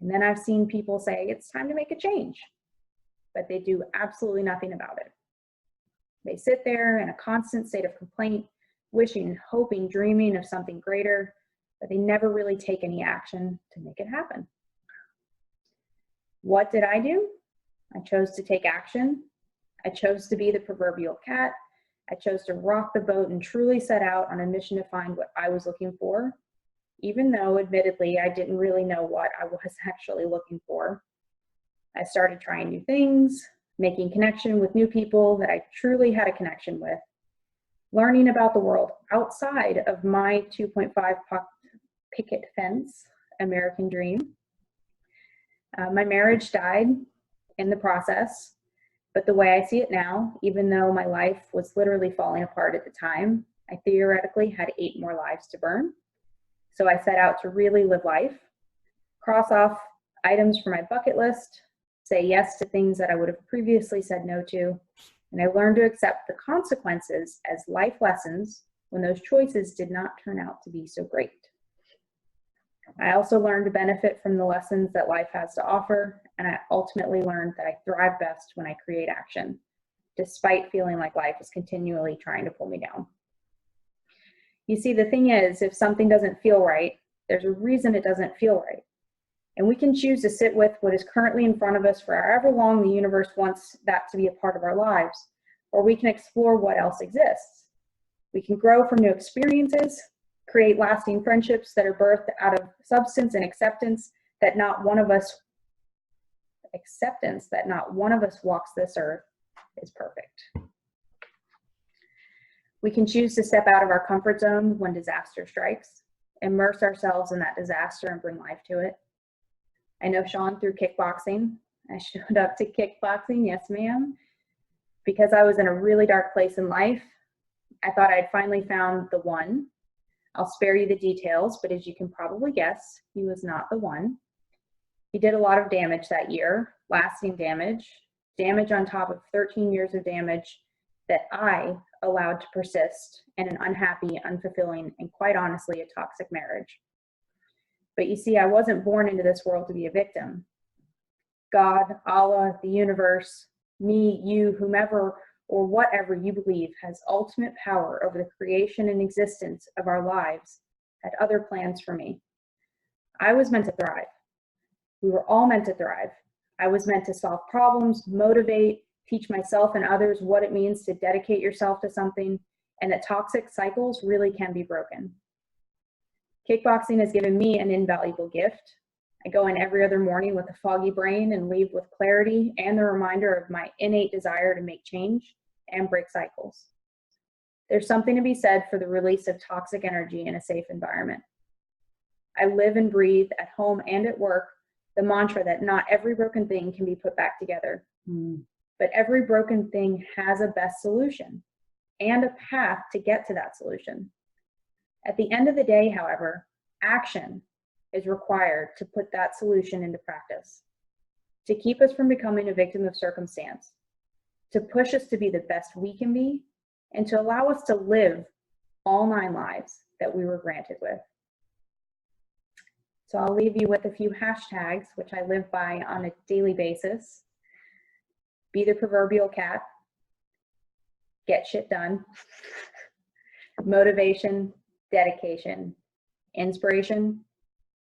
Speaker 2: And then I've seen people say it's time to make a change, but they do absolutely nothing about it. They sit there in a constant state of complaint, wishing, hoping, dreaming of something greater, but they never really take any action to make it happen. What did I do? I chose to take action. I chose to be the proverbial cat. I chose to rock the boat and truly set out on a mission to find what I was looking for, even though admittedly I didn't really know what I was actually looking for. I started trying new things, making connection with new people that I truly had a connection with, learning about the world outside of my 2.5 picket fence American dream. My marriage died in the process, but the way I see it now, even though my life was literally falling apart at the time, I theoretically had 8 more lives to burn. So I set out to really live life, cross off items from my bucket list, say yes to things that I would have previously said no to, and I learned to accept the consequences as life lessons when those choices did not turn out to be so great. I also learned to benefit from the lessons that life has to offer, and I ultimately learned that I thrive best when I create action, despite feeling like life is continually trying to pull me down. You see, the thing is, if something doesn't feel right, there's a reason it doesn't feel right. And we can choose to sit with what is currently in front of us for however long the universe wants that to be a part of our lives, or we can explore what else exists. We can grow from new experiences, create lasting friendships that are birthed out of substance and acceptance that not one of us walks this earth is perfect. We can choose to step out of our comfort zone when disaster strikes, immerse ourselves in that disaster and bring life to it. I know Sean through kickboxing. I showed up to kickboxing, yes ma'am, because I was in a really dark place in life. I thought I'd finally found the one. I'll spare you the details, but as you can probably guess, he was not the one. He did a lot of damage that year, lasting damage on top of 13 years of damage that I allowed to persist in an unhappy, unfulfilling, and quite honestly, a toxic marriage. But you see, I wasn't born into this world to be a victim. God, Allah, the universe, me, you, whomever, or whatever you believe has ultimate power over the creation and existence of our lives, had other plans for me. I was meant to thrive. We were all meant to thrive. I was meant to solve problems, motivate, teach myself and others what it means to dedicate yourself to something, and that toxic cycles really can be broken. Kickboxing has given me an invaluable gift. I go in every other morning with a foggy brain and leave with clarity and the reminder of my innate desire to make change and break cycles. There's something to be said for the release of toxic energy in a safe environment. I live and breathe at home and at work the mantra that not every broken thing can be put back together, but every broken thing has a best solution and a path to get to that solution. At the end of the day, however, action is required to put that solution into practice, to keep us from becoming a victim of circumstance, to push us to be the best we can be, and to allow us to live all 9 lives that we were granted with. So I'll leave you with a few hashtags, which I live by on a daily basis. Be the proverbial cat, get shit done, motivation, dedication, inspiration,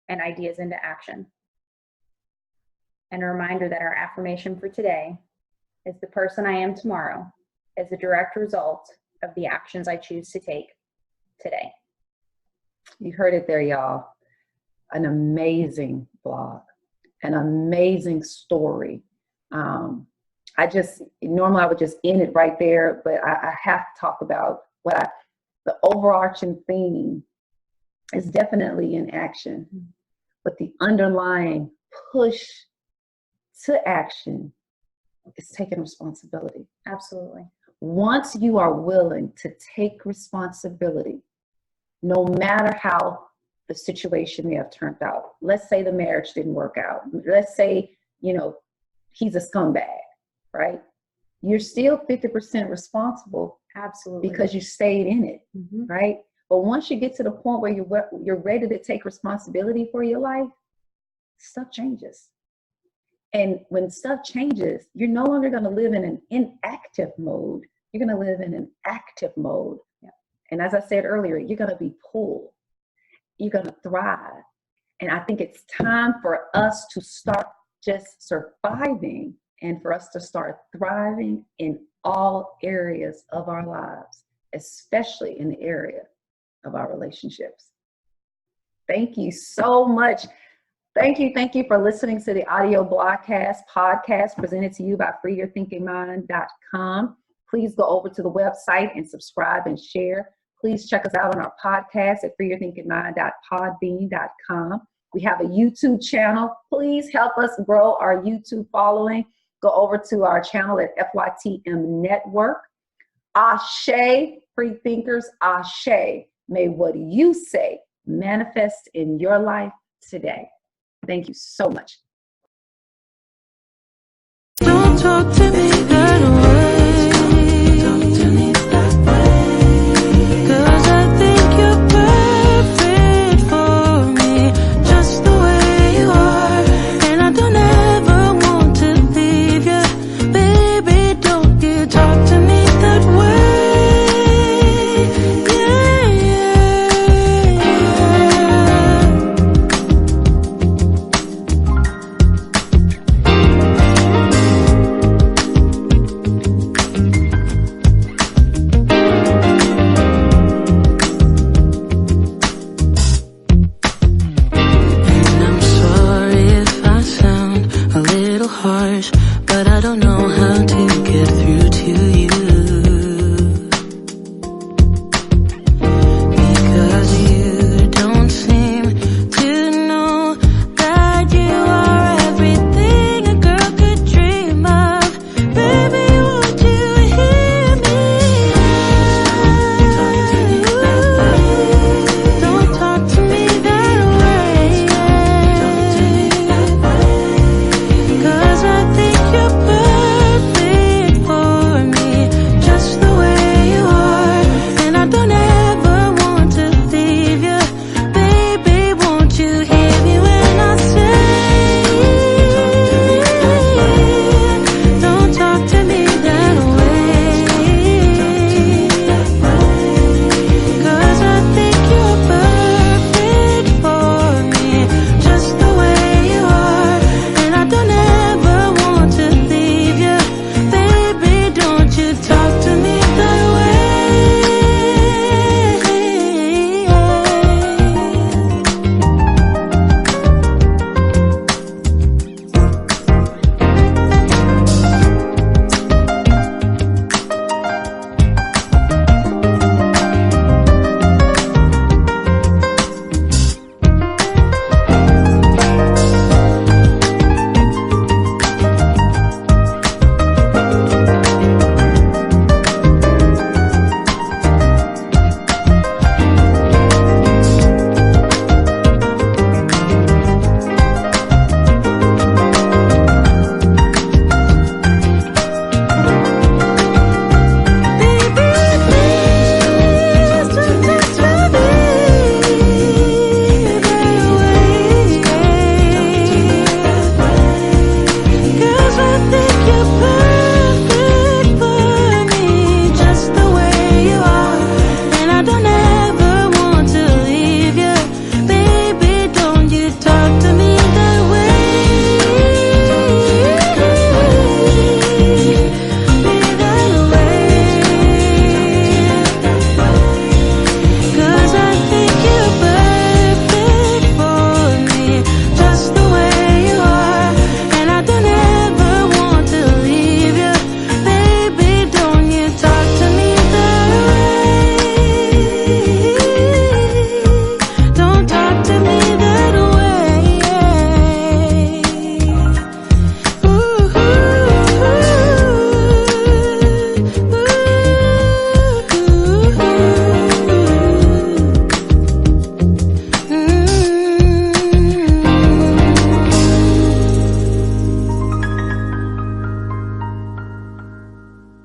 Speaker 2: and ideas into action. And a reminder that our affirmation for today is the person I am tomorrow is a direct result of the actions I choose to take today.
Speaker 1: You heard it there, y'all. An amazing blog, an amazing story. Normally I would just end it right there, but I have to talk about the overarching theme is definitely in action, but the underlying push to action is taking responsibility.
Speaker 2: Absolutely.
Speaker 1: Once you are willing to take responsibility, no matter how the situation may have turned out. Let's say the marriage didn't work out. Let's say, he's a scumbag, right? You're still 50% responsible.
Speaker 2: Absolutely.
Speaker 1: Because you stayed in it, right? But once you get to the point where you're ready to take responsibility for your life, stuff changes. And when stuff changes, you're no longer going to live in an inactive mode. You're going to live in an active mode.
Speaker 2: Yeah.
Speaker 1: And as I said earlier, you're going to be pulled. you're going to thrive. And I think it's time for us to start just surviving and for us to start thriving in all areas of our lives, especially in the area of our relationships. Thank you so much. Thank you for listening to the audio podcast presented to you by freeyourthinkingmind.com. Please go over to the website and subscribe and share. Please check us out on our podcast at freeyourthinkingmind.podbean.com. We have a YouTube channel. Please help us grow our YouTube following. Go over to our channel at FYTM Network. Ashe, free thinkers, ashe. May what you say manifest in your life today. Thank you so much.
Speaker 3: Don't talk to me.